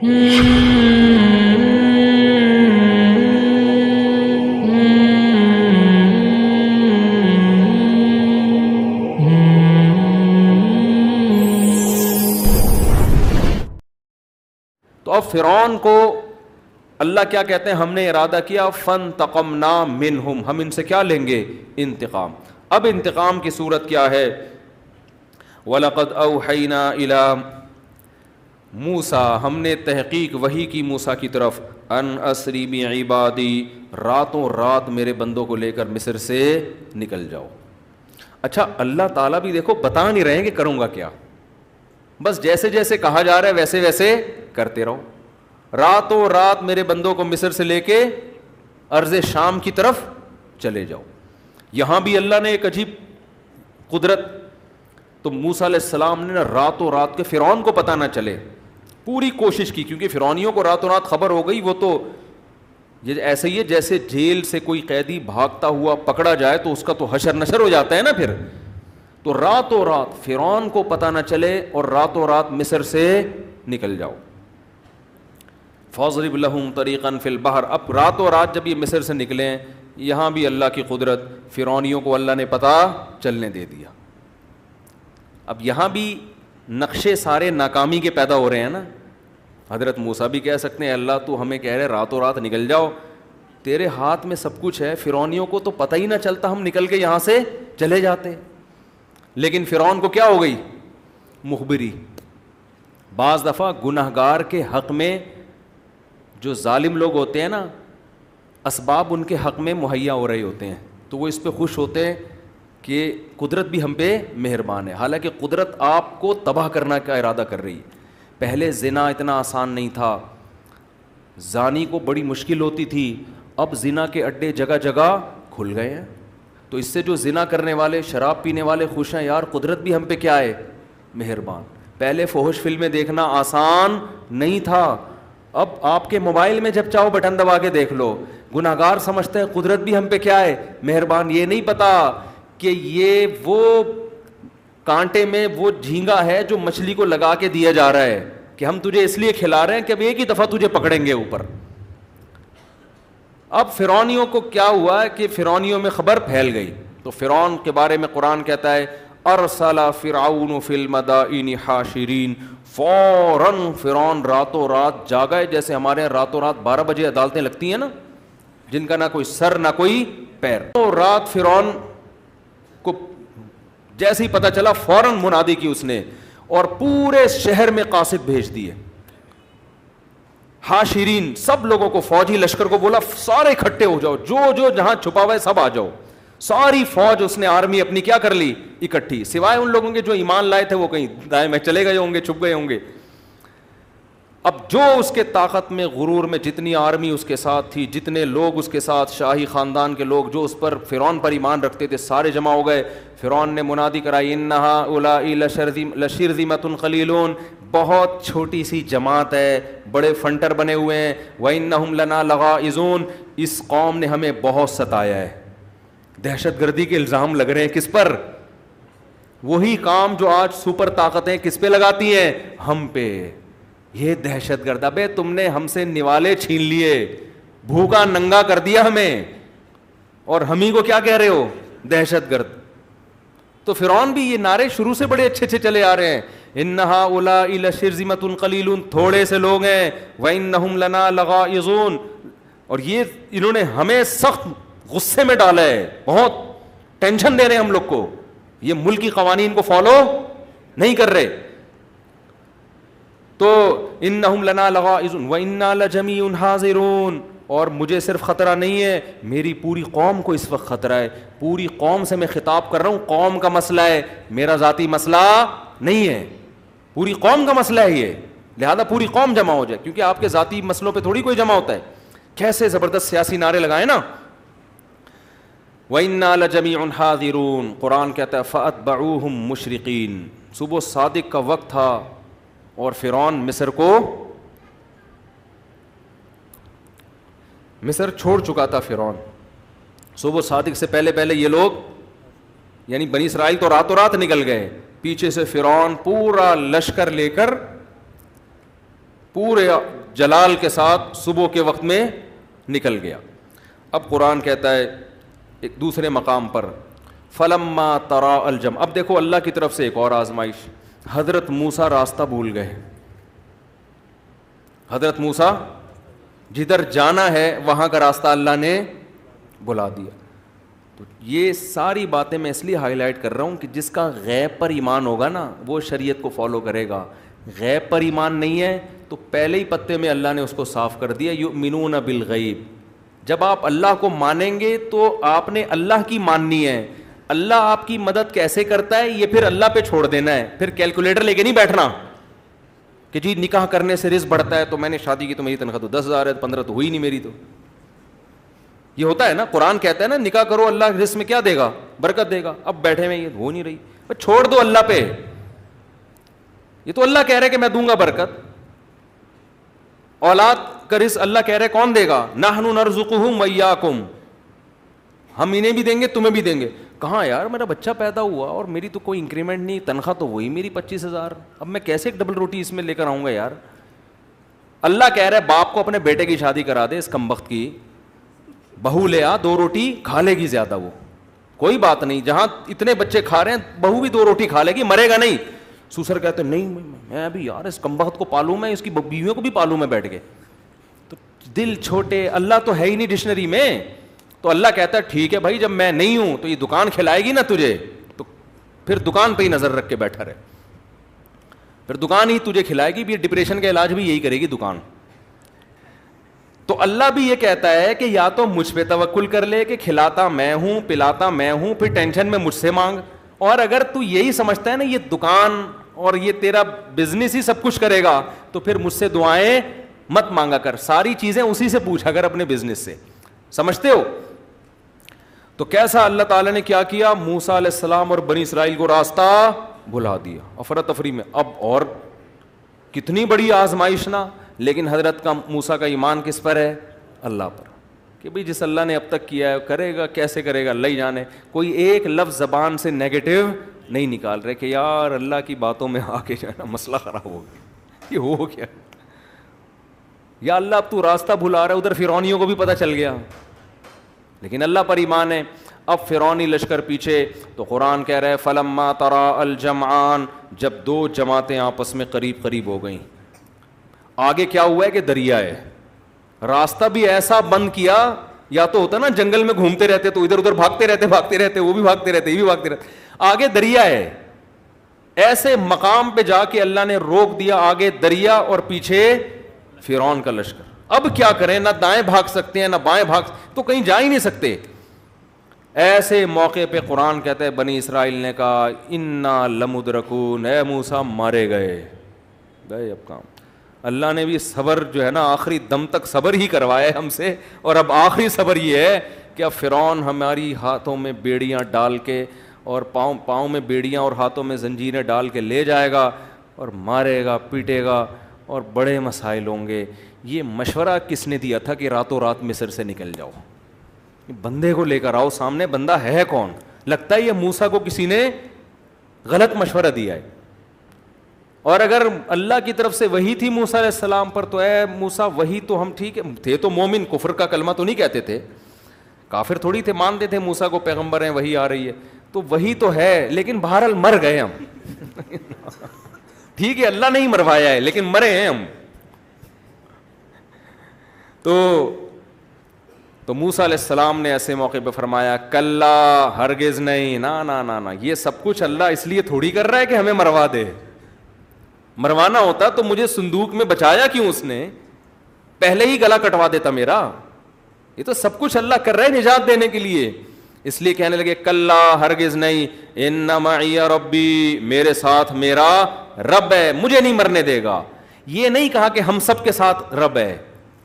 تو اب فرعون کو اللہ کیا کہتے ہیں؟ ہم نے ارادہ کیا فانتقمنا منہم، ہم ان سے کیا لیں گے؟ انتقام۔ اب انتقام کی صورت کیا ہے؟ وَلَقَدْ أَوْحَيْنَا إِلَىٰ موسیٰ، ہم نے تحقیق وحی کی موسیٰ کی طرف، ان اسری بعبادی، راتوں رات میرے بندوں کو لے کر مصر سے نکل جاؤ۔ اچھا اللہ تعالیٰ بھی دیکھو بتا نہیں رہے ہیں کہ کروں گا کیا، بس جیسے جیسے کہا جا رہا ہے ویسے ویسے کرتے رہو۔ راتوں رات میرے بندوں کو مصر سے لے کے ارض شام کی طرف چلے جاؤ۔ یہاں بھی اللہ نے ایک عجیب قدرت، تو موسیٰ علیہ السلام نے راتوں رات کے فرعون کو پتہ نہ چلے پوری کوشش کی، کیونکہ فرعونیوں کو راتوں رات خبر ہو گئی، وہ تو یہ ایسے ہی ہے جیسے جیل سے کوئی قیدی بھاگتا ہوا پکڑا جائے تو اس کا تو حشر نشر ہو جاتا ہے نا پھر، تو راتوں رات فرعون کو پتہ نہ چلے اور راتوں رات مصر سے نکل جاؤ۔ فَاضْرِبْ لَهُمْ طَرِيقًا فِي الْبَحْرِ، اب راتوں رات جب یہ مصر سے نکلیں، یہاں بھی اللہ کی قدرت، فرعونیوں کو اللہ نے پتہ چلنے دے دیا۔ اب یہاں بھی نقشے سارے ناکامی کے پیدا ہو رہے ہیں نا۔ حضرت موسیٰ بھی کہہ سکتے ہیں اللہ تو ہمیں کہہ رہے راتوں رات نکل جاؤ، تیرے ہاتھ میں سب کچھ ہے، فرعونیوں کو تو پتہ ہی نہ چلتا، ہم نکل کے یہاں سے چلے جاتے۔ لیکن فرعون کو کیا ہو گئی؟ مخبری۔ بعض دفعہ گنہگار کے حق میں جو ظالم لوگ ہوتے ہیں نا، اسباب ان کے حق میں مہیا ہو رہے ہوتے ہیں تو وہ اس پہ خوش ہوتے ہیں کہ قدرت بھی ہم پہ مہربان ہے، حالانکہ قدرت آپ کو تباہ کرنا کا ارادہ کر رہی ہے۔ پہلے زنا اتنا آسان نہیں تھا، زانی کو بڑی مشکل ہوتی تھی، اب زنا کے اڈے جگہ جگہ کھل گئے ہیں، تو اس سے جو زنا کرنے والے شراب پینے والے خوش ہیں، یار قدرت بھی ہم پہ کیا ہے؟ مہربان۔ پہلے فحش فلمیں دیکھنا آسان نہیں تھا، اب آپ کے موبائل میں جب چاہو بٹن دبا کے دیکھ لو۔ گناہگار سمجھتے ہیں قدرت بھی ہم پہ کیا ہے؟ مہربان۔ یہ نہیں پتا کہ یہ وہ کانٹے میں وہ جھینگا ہے جو مچھلی کو لگا کے دیا جا رہا ہے کہ ہم تجھے اس لیے کھلا رہے ہیں کہ اب ایک ہی دفعہ تجھے پکڑیں گے اوپر۔ اب فرعونیوں کو کیا ہوا ہے کہ فرعونیوں میں خبر پھیل گئی، تو فرعون کے بارے میں قرآن کہتا ہے ارسل فرعون فی المدائن حاشرین، فوراً فرعون راتوں رات جاگا ہے، جیسے ہمارے یہاں راتوں رات 12 بجے عدالتیں لگتی ہیں نا، جن کا نہ کوئی سر نہ کوئی پیر، تو رات فرعون کو جیسے ہی پتہ چلا فوراً منادی کی اس نے، اور پورے شہر میں قاصد بھیج دیے، حاشرین، سب لوگوں کو، فوجی لشکر کو بولا سارے اکٹھے ہو جاؤ، جو جو جہاں چھپا ہوا ہے سب آ جاؤ۔ ساری فوج اس نے آرمی اپنی کیا کر لی؟ اکٹھی، سوائے ان لوگوں کے جو ایمان لائے تھے وہ کہیں دائیں میں چلے گئے ہوں گے، چھپ گئے ہوں گے۔ اب جو اس کے طاقت میں غرور میں جتنی آرمی اس کے ساتھ تھی، جتنے لوگ اس کے ساتھ، شاہی خاندان کے لوگ جو اس پر فرعون پر ایمان رکھتے تھے، سارے جمع ہو گئے۔ فرعون نے منادی کرائی ان ہؤلاء لشرذمۃ قلیلون، بہت چھوٹی سی جماعت ہے، بڑے فنٹر بنے ہوئے ہیں، وانہم لنا لغائظون، اس قوم نے ہمیں بہت ستایا ہے۔ دہشت گردی کے الزام لگ رہے ہیں کس پر؟ وہی کام جو آج سپر طاقتیں کس پہ لگاتی ہیں؟ ہم پہ۔ یہ دہشت گرد، ابے تم نے ہم سے نوالے چھین لیے، بھوکا ننگا کر دیا ہمیں، اور ہم ہی کو کیا کہہ رہے ہو؟ دہشت گرد۔ تو فرعون بھی یہ نعرے شروع سے بڑے اچھے اچھے چلے آ رہے ہیں، ان ہؤلاء لشرذمۃ قلیلون، تھوڑے سے لوگ ہیں، وانہم لنا لغائظون، اور یہ انہوں نے ہمیں سخت غصے میں ڈالا ہے، بہت ٹینشن دے رہے ہیں ہم لوگ کو، یہ ملکی قوانین کو فالو نہیں کر رہے۔ تو انہم لنا لغائظون وانا لجمیع حاضرون، اور مجھے صرف خطرہ نہیں ہے، میری پوری قوم کو اس وقت خطرہ ہے، پوری قوم سے میں خطاب کر رہا ہوں، قوم کا مسئلہ ہے، میرا ذاتی مسئلہ نہیں ہے، پوری قوم کا مسئلہ ہے یہ، لہذا پوری قوم جمع ہو جائے، کیونکہ آپ کے ذاتی مسئلوں پہ تھوڑی کوئی جمع ہوتا ہے۔ کیسے زبردست سیاسی نعرے لگائے نا۔ وَإِنَّا لَجَمِيعٌ حَاذِرُونَ، قرآن کہتا ہے فَأَتْبَعُوهُمْ مُشْرِقِينَ، صبح صادق کا وقت تھا اور فرعون مصر چھوڑ چکا تھا۔ فرعون صبح صادق سے پہلے پہلے یہ لوگ یعنی بنی اسرائیل تو راتوں رات نکل گئے، پیچھے سے فرعون پورا لشکر لے کر پورے جلال کے ساتھ صبح کے وقت میں نکل گیا. اب قرآن کہتا ہے ایک دوسرے مقام پر فلما ترا الجمع. اب دیکھو اللہ کی طرف سے ایک اور آزمائش. حضرت موسیٰ راستہ بھول گئے. حضرت موسیٰ جدھر جانا ہے وہاں کا راستہ اللہ نے بلا دیا. تو یہ ساری باتیں میں اس لیے ہائی لائٹ کر رہا ہوں کہ جس کا غیب پر ایمان ہوگا نا وہ شریعت کو فالو کرے گا. غیب پر ایمان نہیں ہے تو پہلے ہی پتے میں اللہ نے اس کو صاف کر دیا. یؤمنون بالغیب. جب آپ اللہ کو مانیں گے تو آپ نے اللہ کی ماننی ہے. اللہ آپ کی مدد کیسے کرتا ہے یہ پھر اللہ پہ چھوڑ دینا ہے. پھر کیلکولیٹر لے کے نہیں بیٹھنا کہ جی نکاح کرنے سے رزق بڑھتا ہے تو میں نے شادی کی تو میری تنخواہ تو 10,000 ہے 15 تو ہوئی نہیں میری. تو یہ ہوتا ہے نا. قرآن کہتا ہے نا نکاح کرو اللہ رزق میں کیا دے گا؟ برکت دے گا. اب بیٹھے میں یہ ہو نہیں رہی. چھوڑ دو اللہ پہ. یہ تو اللہ کہہ رہے کہ میں دوں گا برکت. اولاد کا رزق اللہ کہہ رہے کون دے گا؟ نحن نرزقہم وایاکم. ہم انہیں بھی دیں گے تمہیں بھی دیں گے. کہاں یار میرا بچہ پیدا ہوا اور میری تو کوئی انکریمنٹ نہیں, تنخواہ تو وہی میری 25,000. اب میں کیسے ایک ڈبل روٹی اس میں لے کر آؤں گا یار. اللہ کہہ رہے باپ کو اپنے بیٹے کی شادی کرا دے اس کمبخت کی. بہو لے آ 2 روٹی کھا لے گی زیادہ, وہ کوئی بات نہیں. جہاں اتنے بچے کھا رہے ہیں بہو بھی 2 روٹی کھا لے گی, مرے گا نہیں. سسر کہتے نہیں میں ابھی یار اس کمبخت کو پالوں, میں اس کی بیویوں کو بھی پالوں میں بیٹھ کے. تو دل چھوٹے. اللہ تو ہے ہی نہیں ڈکشنری میں. تو اللہ کہتا ہے ٹھیک ہے بھائی جب میں نہیں ہوں تو یہ دکان کھلائے گی نا تجھے, تو پھر دکان پہ ہی نظر رکھ کے بیٹھا رہے. پھر دکان ہی تجھے کھلائے گی. بھی ڈپریشن کا علاج بھی یہی کرے گی دکان. تو اللہ بھی یہ کہتا ہے کہ یا تو مجھ پہ توکل کر لے کہ کھلاتا میں ہوں پلاتا میں ہوں, پھر ٹینشن میں مجھ سے مانگ. اور اگر تو یہی سمجھتا ہے نا یہ دکان اور یہ تیرا بزنس ہی سب کچھ کرے گا تو پھر مجھ سے دعائیں مت مانگا کر, ساری چیزیں اسی سے پوچھا کر اپنے بزنس سے. سمجھتے ہو؟ تو کیسا اللہ تعالیٰ نے کیا کیا؟ موسیٰ علیہ السلام اور بنی اسرائیل کو راستہ بھلا دیا افراتفری میں. اب اور کتنی بڑی آزمائش نا. لیکن حضرت کا موسیٰ کا ایمان کس پر ہے؟ اللہ پر. کہ بھئی جس اللہ نے اب تک کیا ہے کرے گا, کیسے کرے گا اللہ ہی جانے. کوئی ایک لفظ زبان سے نیگیٹو نہیں نکال رہے کہ یار اللہ کی باتوں میں آ کے جو ہے نا مسئلہ خراب ہو گیا, یہ ہو گیا. یا اللہ اب تو راستہ بھلا رہا ہے. ادھر فرعونیوں کو بھی پتہ چل گیا لیکن اللہ پر ایمان ہے. اب فرعونی لشکر پیچھے. تو قرآن کہہ رہے فلما ترا الجمعان, جب 2 جماعتیں آپس میں قریب قریب ہو گئیں. آگے کیا ہوا ہے کہ دریا ہے. راستہ بھی ایسا بند کیا, یا تو ہوتا نا جنگل میں گھومتے رہتے تو ادھر ادھر بھاگتے رہتے وہ بھی بھاگتے رہتے یہ بھی بھاگتے رہتے. آگے دریا ہے. ایسے مقام پہ جا کے اللہ نے روک دیا. آگے دریا اور پیچھے فرعون کا لشکر. اب کیا کریں؟ نہ دائیں بھاگ سکتے ہیں نہ بائیں بھاگ, تو کہیں جا ہی نہیں سکتے. ایسے موقع پہ قرآن کہتا ہے بنی اسرائیل نے کہا انا لمدرکون, اے موسیٰ مارے گئے. اب کام اللہ نے بھی صبر جو ہے نا آخری دم تک صبر ہی کروایا ہے ہم سے. اور اب آخری صبر یہ ہے کہ اب فرعون ہماری ہاتھوں میں بیڑیاں ڈال کے اور پاؤں میں بیڑیاں اور ہاتھوں میں زنجیریں ڈال کے لے جائے گا اور مارے گا پیٹے گا اور بڑے مسائل ہوں گے. یہ مشورہ کس نے دیا تھا کہ راتوں رات مصر سے نکل جاؤ؟ بندے کو لے کر آؤ سامنے. بندہ ہے کون؟ لگتا ہے یہ موسیٰ کو کسی نے غلط مشورہ دیا ہے. اور اگر اللہ کی طرف سے وہی تھی موسیٰ علیہ السلام پر تو اے موسیٰ وہی تو ہم ٹھیک ہے تھے تو مومن, کفر کا کلمہ تو نہیں کہتے تھے, کافر تھوڑی تھے, مانتے تھے موسیٰ کو پیغمبر ہیں وہی آ رہی ہے تو وہی تو ہے. لیکن بہرحال مر گئے ہم. ٹھیک ہے اللہ نہیں مروایا ہے لیکن مرے ہیں ہم. تو موسیٰ علیہ السلام نے ایسے موقع پہ فرمایا کلا ہرگز نہیں, نا یہ سب کچھ اللہ اس لیے تھوڑی کر رہا ہے کہ ہمیں مروا دے. مروانا ہوتا تو مجھے صندوق میں بچایا کیوں اس نے؟ پہلے ہی گلا کٹوا دیتا میرا. یہ تو سب کچھ اللہ کر رہا ہے نجات دینے کے لیے. اس لیے کہنے لگے کلا ہرگز نہیں, ان معی ربی, میرے ساتھ میرا رب ہے, مجھے نہیں مرنے دے گا. یہ نہیں کہا کہ ہم سب کے ساتھ رب ہے.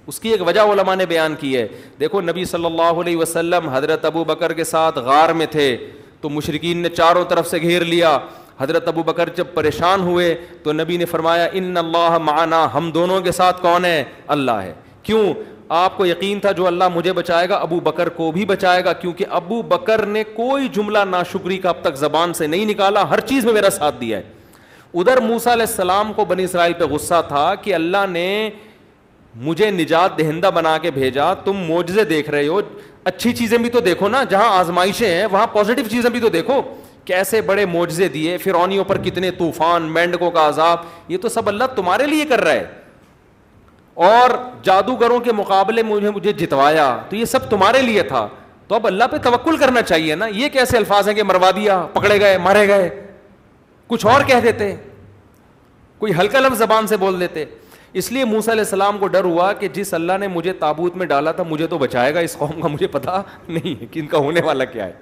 اس کی ایک وجہ علماء نے بیان کی ہے. دیکھو نبی صلی اللہ علیہ وسلم حضرت ابو بکر کے ساتھ غار میں تھے تو مشرکین نے چاروں طرف سے گھیر لیا. حضرت ابو بکر جب پریشان ہوئے تو نبی نے فرمایا ان اللہ معنا, ہم دونوں کے ساتھ کون ہے؟ اللہ ہے. کیوں؟ آپ کو یقین تھا جو اللہ مجھے بچائے گا ابو بکر کو بھی بچائے گا, کیونکہ ابو بکر نے کوئی جملہ ناشکری کا اب تک زبان سے نہیں نکالا, ہر چیز میں میرا ساتھ دیا ہے. ادھر موسیٰ علیہ السلام کو بنی اسرائیل پہ غصہ تھا کہ اللہ نے مجھے نجات دہندہ بنا کے بھیجا, تم معجزے دیکھ رہے ہو, اچھی چیزیں بھی تو دیکھو نا, جہاں آزمائشیں ہیں وہاں پازیٹیو چیزیں بھی تو دیکھو. کیسے بڑے معجزے دیے, فرعونیوں پر کتنے طوفان, مینڈکوں کا عذاب, یہ تو سب اللہ تمہارے لیے کر رہا ہے. اور جادوگروں کے مقابلے مجھے جتوایا, تو یہ سب تمہارے لیے تھا. تو اب اللہ پہ توکل کرنا چاہیے نا. یہ کیسے الفاظ ہیں کہ مروا دیا, پکڑے گئے, مارے گئے, کچھ اور کہہ دیتے, کوئی ہلکا لفظ زبان سے بول دیتے. اس لیے موسیٰ علیہ السلام کو ڈر ہوا کہ جس اللہ نے مجھے تابوت میں ڈالا تھا مجھے تو بچائے گا, اس قوم کا مجھے پتا نہیں ہے کہ ان کا ہونے والا کیا ہے.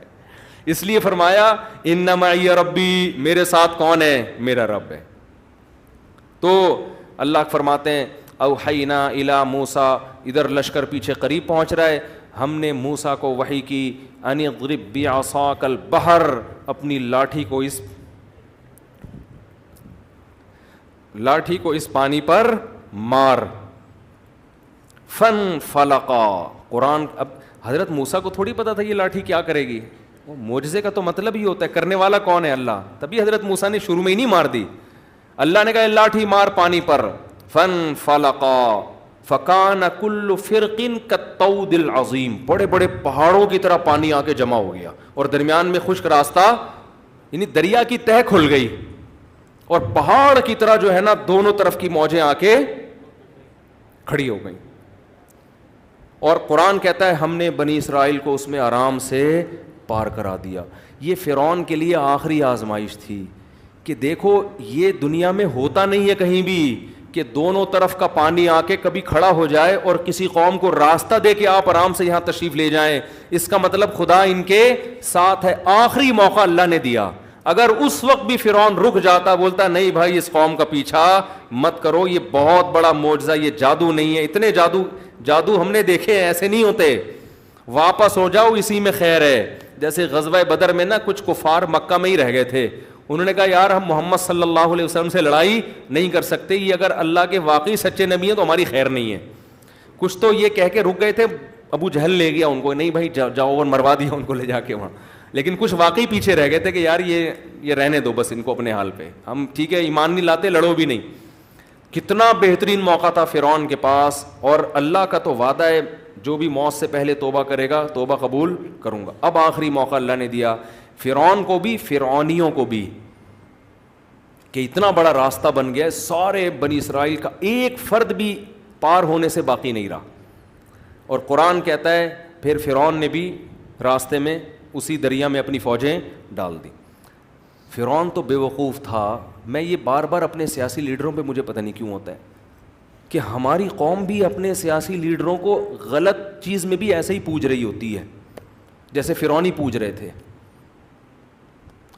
اس لیے فرمایا ان معی ربی, میرے ساتھ کون ہے, میرا رب ہے. تو اللہ فرماتے ہیں اوحینا الی موسیٰ, ادھر لشکر پیچھے قریب پہنچ رہا ہے, ہم نے موسیٰ کو وحی کی ان اضرب بعصاک البحر, اپنی لاٹھی کو اس پانی پر مار. فن فلقا, قرآن, اب حضرت موسیٰ کو تھوڑی پتا تھا یہ لاٹھی کیا کرے گی, معجزے کا تو مطلب ہی ہوتا ہے کرنے والا کون ہے, اللہ. تبھی حضرت موسیٰ نے شروع میں ہی نہیں مار دی. اللہ نے کہا لاٹھی مار پانی پر. فن فلقا فکان کل فرق کالطود العظیم, بڑے بڑے پہاڑوں کی طرح پانی آ کے جمع ہو گیا, اور درمیان میں خشک راستہ, یعنی دریا کی تہ کھل گئی, اور پہاڑ کی طرح جو ہے نا دونوں طرف کی موجیں آ کے کھڑی ہو گئیں. اور قرآن کہتا ہے ہم نے بنی اسرائیل کو اس میں آرام سے پار کرا دیا. یہ فرعون کے لیے آخری آزمائش تھی کہ دیکھو یہ دنیا میں ہوتا نہیں ہے کہیں بھی کہ دونوں طرف کا پانی آ کے کبھی کھڑا ہو جائے اور کسی قوم کو راستہ دے کے آپ آرام سے یہاں تشریف لے جائیں. اس کا مطلب خدا ان کے ساتھ ہے. آخری موقع اللہ نے دیا. اگر اس وقت بھی فرعون رک جاتا, بولتا نہیں بھائی اس قوم کا پیچھا مت کرو, یہ بہت بڑا معجزہ, یہ جادو نہیں ہے, اتنے جادو ہم نے دیکھے ہیں, ایسے نہیں ہوتے, واپس ہو جاؤ, اسی میں خیر ہے. جیسے غزوہ بدر میں نا کچھ کفار مکہ میں ہی رہ گئے تھے, انہوں نے کہا یار ہم محمد صلی اللہ علیہ وسلم سے لڑائی نہیں کر سکتے, یہ اگر اللہ کے واقعی سچے نبی ہیں تو ہماری خیر نہیں ہے. کچھ تو یہ کہہ کے رک گئے تھے, ابو جہل لے گیا ان کو, نہیں بھائی جاؤ, اور مروا دیا ان کو لے جا کے وہاں. لیکن کچھ واقعی پیچھے رہ گئے تھے کہ یار یہ رہنے دو بس ان کو اپنے حال پہ, ہم ٹھیک ہے ایمان نہیں لاتے, لڑو بھی نہیں. کتنا بہترین موقع تھا فرعون کے پاس, اور اللہ کا تو وعدہ ہے جو بھی موت سے پہلے توبہ کرے گا توبہ قبول کروں گا. اب آخری موقع اللہ نے دیا فرعون کو بھی, فرعونیوں کو بھی, کہ اتنا بڑا راستہ بن گیا, سارے بنی اسرائیل کا ایک فرد بھی پار ہونے سے باقی نہیں رہا. اور قرآن کہتا ہے پھر فرعون نے بھی راستے میں اسی دریا میں اپنی فوجیں ڈال دی. فرعون تو بے وقوف تھا. میں یہ بار بار اپنے سیاسی لیڈروں پہ مجھے پتہ نہیں کیوں ہوتا ہے کہ ہماری قوم بھی اپنے سیاسی لیڈروں کو غلط چیز میں بھی ایسے ہی پوج رہی ہوتی ہے جیسے فرعونی پوج رہے تھے.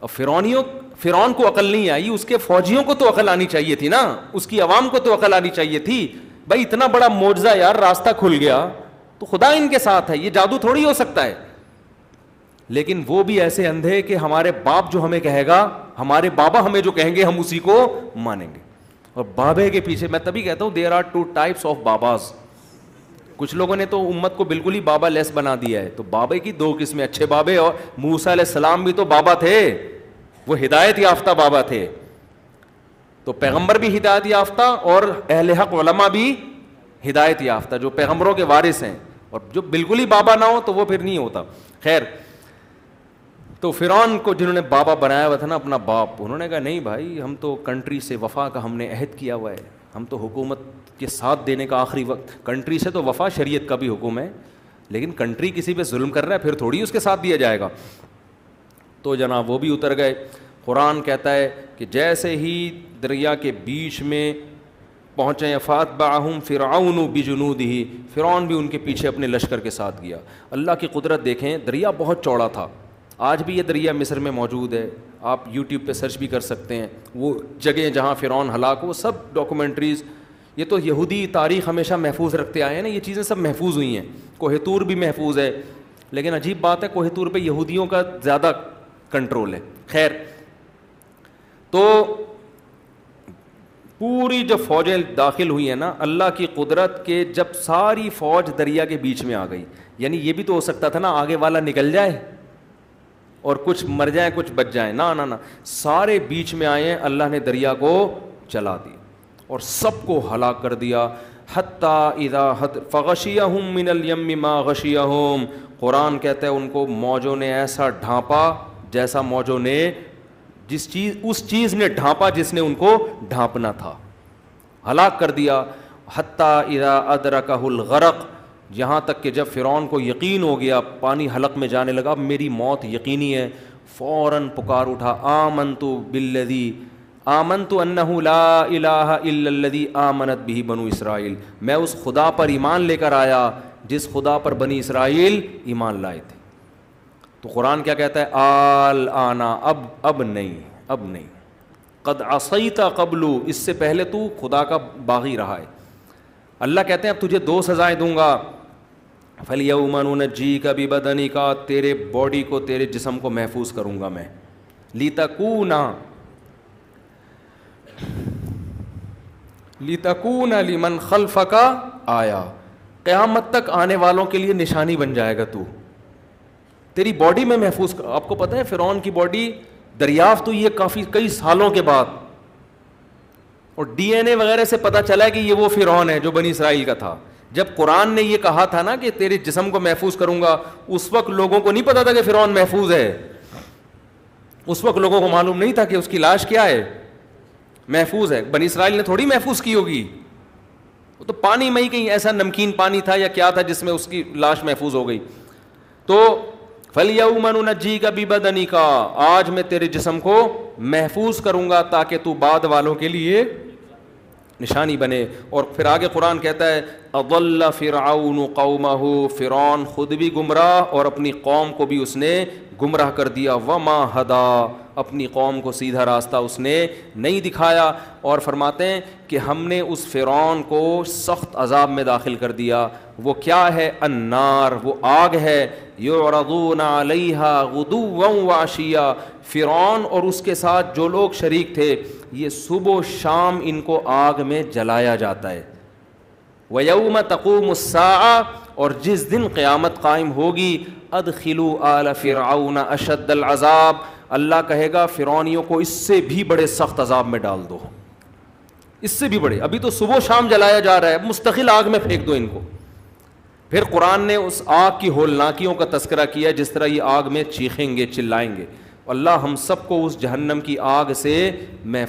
اور فرعون کو عقل نہیں آئی, اس کے فوجیوں کو تو عقل آنی چاہیے تھی نا, اس کی عوام کو تو عقل آنی چاہیے تھی. بھائی اتنا بڑا معجزہ یار, راستہ کھل گیا تو خدا ان کے ساتھ ہے, یہ جادو تھوڑی ہو سکتا ہے. لیکن وہ بھی ایسے اندھے کہ ہمارے باپ جو ہمیں کہے گا, ہمارے بابا ہمیں جو کہیں گے ہم اسی کو مانیں گے. اور بابے کے پیچھے, میں تبھی کہتا ہوں there are two types of باباز. کچھ لوگوں نے تو امت کو بالکل ہی بابا لیس بنا دیا ہے. تو بابے کی دو قسمیں, اچھے بابے, اور موسیٰ علیہ السلام بھی تو بابا تھے, وہ ہدایت یافتہ بابا تھے. تو پیغمبر بھی ہدایت یافتہ اور اہل حق علماء بھی ہدایت یافتہ, جو پیغمبروں کے وارث ہیں. اور جو بالکل ہی بابا نہ ہو تو وہ پھر نہیں ہوتا. خیر, تو فرعون کو جنہوں نے بابا بنایا ہوا تھا نا, اپنا باپ, انہوں نے کہا نہیں بھائی ہم تو کنٹری سے وفا کا ہم نے عہد کیا ہوا ہے, ہم تو حکومت کے ساتھ دینے کا آخری وقت, کنٹری سے تو وفا, شریعت کا بھی حکم ہے, لیکن کنٹری کسی پہ ظلم کر رہا ہے پھر تھوڑی اس کے ساتھ دیا جائے گا. تو جناب وہ بھی اتر گئے. قرآن کہتا ہے کہ جیسے ہی دریا کے بیچ میں پہنچے, فاتبعہم فرعون بجنودہ, فرعون بھی ان کے پیچھے اپنے لشکر کے ساتھ گیا. اللہ کی قدرت دیکھیں, دریا بہت چوڑا تھا. آج بھی یہ دریا مصر میں موجود ہے, آپ یوٹیوب پہ سرچ بھی کر سکتے ہیں. وہ جگہ جہاں فرعون ہلاک, وہ سب ڈاکومنٹریز, یہ تو یہودی تاریخ ہمیشہ محفوظ رکھتے آئے ہیں نا, یہ چیزیں سب محفوظ ہوئی ہیں. کوہ طور بھی محفوظ ہے, لیکن عجیب بات ہے کوہ طور پہ یہودیوں کا زیادہ کنٹرول ہے. خیر, تو پوری جب فوجیں داخل ہوئی ہیں نا, اللہ کی قدرت کے جب ساری فوج دریا کے بیچ میں آ گئی, یعنی یہ بھی تو ہو سکتا تھا نا آگے والا نکل جائے, اور کچھ مر جائیں کچھ بچ جائیں، نہ، سارے بیچ میں آئے ہیں، اللہ نے دریا کو چلا دیا اور سب کو ہلاک کر دیا. حتی اذا فغشیہم من الیم ما غشیہم، قرآن کہتا ہے ان کو موجوں نے ایسا ڈھانپا جیسا موجوں نے اس چیز نے ڈھانپا جس نے ان کو ڈھانپنا تھا، ہلاک کر دیا. حتی اذا ادرکہ الغرق، یہاں تک کہ جب فرعون کو یقین ہو گیا، پانی حلق میں جانے لگا، اب میری موت یقینی ہے، فوراً پکار اٹھا، آمنت انہ لا الہ الا الذی آمنت بہ بنو اسرائیل، میں اس خدا پر ایمان لے کر آیا جس خدا پر بنی اسرائیل ایمان لائے تھے. تو قرآن کیا کہتا ہے؟ الآن، اب نہیں، قد عصیت قبل، اس سے پہلے تو خدا کا باغی رہا ہے. اللہ کہتے ہیں اب تجھے 2 سزائیں دوں گا. فَالْيَوْمَ نُنَجِّيكَ بِبَدَنِكَ، تیرے باڈی کو، تیرے جسم کو محفوظ کروں گا میں. لِتَكُونَ لِمَنْ خَلْفَكَ آیا، قیامت تک آنے والوں کے لیے نشانی بن جائے گا تو. تیری باڈی میں محفوظ کر. آپ کو پتہ ہے فرعون کی باڈی دریافت ہوئی ہے کئی سالوں کے بعد، اور ڈی این اے وغیرہ سے پتہ چلا ہے کہ یہ وہ فرعون ہے جو بنی اسرائیل کا تھا. جب قرآن نے یہ کہا تھا نا کہ تیرے جسم کو محفوظ کروں گا، اس وقت لوگوں کو نہیں پتا تھا کہ فرعون محفوظ ہے. اس وقت لوگوں کو معلوم نہیں تھا کہ اس کی لاش کیا ہے، محفوظ ہے. بنی اسرائیل نے تھوڑی محفوظ کی ہوگی، وہ تو پانی میں ہی کہیں ایسا نمکین پانی تھا یا کیا تھا جس میں اس کی لاش محفوظ ہو گئی. تو فَالْيَوْمَ نُنَجِّيكَ بِبَدَنِكَ، آج میں تیرے جسم کو محفوظ کروں گا تاکہ تو بعد والوں کے لیے نشانی بنے. اور پھر آگے قرآن کہتا ہے اضل فرعون قومہ، فرعون خود بھی گمراہ اور اپنی قوم کو بھی اس نے گمراہ کر دیا. وما ہدا، اپنی قوم کو سیدھا راستہ اس نے نہیں دکھایا. اور فرماتے ہیں کہ ہم نے اس فرعون کو سخت عذاب میں داخل کر دیا. وہ کیا ہے؟ النار، وہ آگ ہے. یعرضون علیہا غدوا وعشیا، فرعون اور اس کے ساتھ جو لوگ شریک تھے یہ صبح و شام ان کو آگ میں جلایا جاتا ہے. وَيَوْمَ تَقُومُ السَّاعَةُ، اور جس دن قیامت قائم ہوگی، أَدْخِلُوا آلَ فِرْعَوْنَ أَشَدَّ الْعَذَابِ، اللہ کہے گا فرعونیوں کو اس سے بھی بڑے سخت عذاب میں ڈال دو، اس سے بھی بڑے. ابھی تو صبح و شام جلایا جا رہا ہے، مستقل آگ میں پھینک دو ان کو. پھر قرآن نے اس آگ کی ہولناکیوں کا تذکرہ کیا، جس طرح یہ آگ میں چیخیں گے، چلائیں گے. اللہ ہم سب کو اس جہنم کی آگ سے محفوظ